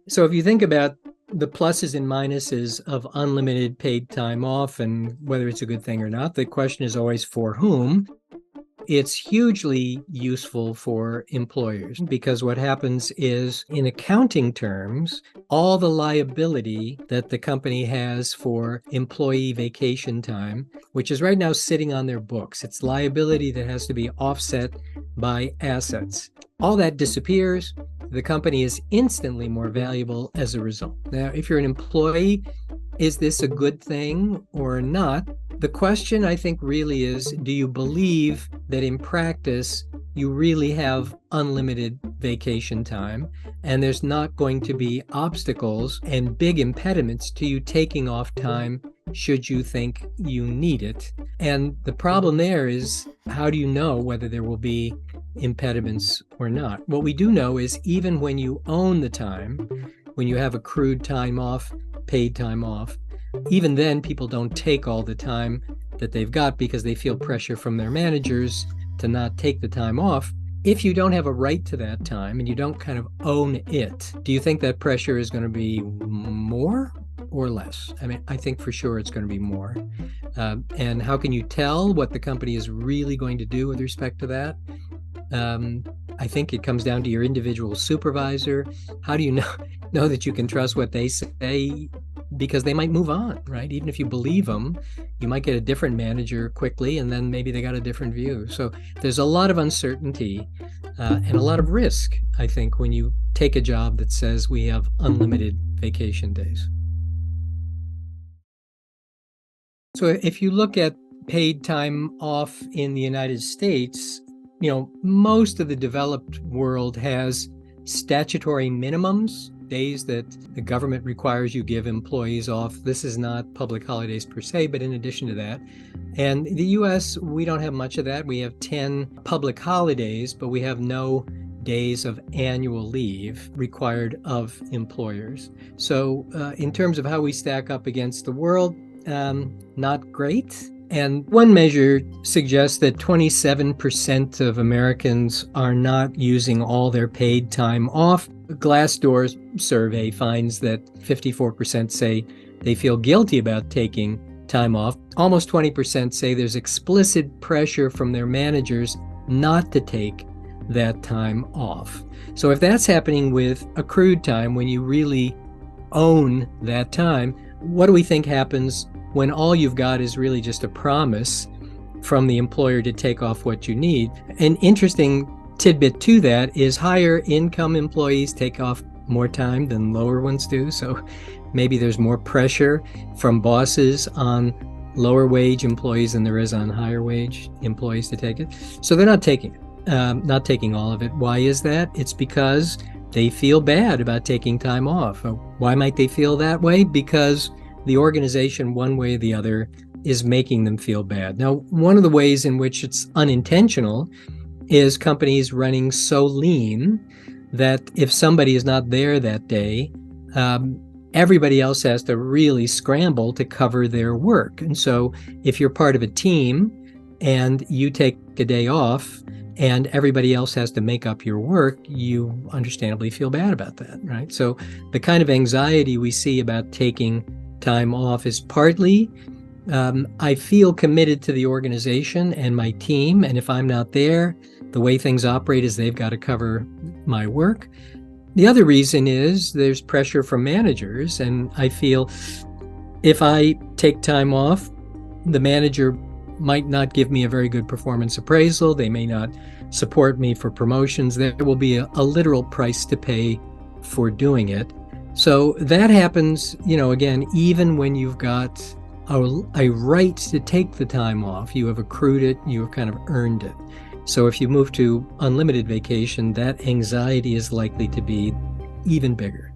So if you think about the pluses and minuses of unlimited paid time off and whether it's a good thing or not, the question is always for whom. It's hugely useful for employers because what happens is, in accounting terms, all the liability that the company has for employee vacation time, which is right now sitting on their books, it's liability that has to be offset by assets. All that disappears. The company is instantly more valuable as a result. Now, if you're an employee, is this a good thing or not? The question, I think, really is, do you believe that in practice you really have unlimited vacation time and there's not going to be obstacles and big impediments to you taking off time should you think you need it? And the problem there is, how do you know whether there will be impediments or not? What we do know is, even when you own the time, when you have accrued time off, paid time off, even then people don't take all the time that they've got because they feel pressure from their managers to not take the time off. If you don't have a right to that time and you don't kind of own it, do you think that pressure is going to be more or less? I mean, I think for sure it's going to be more. And how can you tell what the company is really going to do with respect to that? I think it comes down to your individual supervisor. How do you know that you can trust what they say? Because they might move on, right? Even if you believe them, you might get a different manager quickly, and then maybe they got a different view. So there's a lot of uncertainty and a lot of risk, I think, when you take a job that says we have unlimited vacation days. So if you look at paid time off in the United States, most of the developed world has statutory minimums, days that the government requires you give employees off. This is not public holidays per se, but in addition to that. And the US, we don't have much of that. We have 10 public holidays, but we have no days of annual leave required of employers. So in terms of how we stack up against the world, not great. And one measure suggests that 27% of Americans are not using all their paid time off. A Glassdoor survey finds that 54% say they feel guilty about taking time off. Almost 20% say there's explicit pressure from their managers not to take that time off. So if that's happening with accrued time, when you really own that time, what do we think happens when all you've got is really just a promise from the employer to take off what you need? An interesting tidbit to that is higher income employees take off more time than lower ones do. So maybe there's more pressure from bosses on lower wage employees than there is on higher wage employees to take it. So they're not taking it, not taking all of it. Why is that? It's because they feel bad about taking time off. Why might they feel that way? Because the organization, one way or the other, is making them feel bad. Now, one of the ways in which it's unintentional is companies running so lean that if somebody is not there that day, everybody else has to really scramble to cover their work. And so if you're part of a team and you take a day off and everybody else has to make up your work, you understandably feel bad about that, right? So the kind of anxiety we see about taking time off is partly I feel committed to the organization and my team, and if I'm not there, the way things operate is they've got to cover my work. The other reason is there's pressure from managers, and I feel if I take time off, the manager might not give me a very good performance appraisal. They may not support me for promotions. There will be a literal price to pay for doing it. So that happens, again, even when you've got a right to take the time off. You have accrued it, you have kind of earned it. So if you move to unlimited vacation, that anxiety is likely to be even bigger.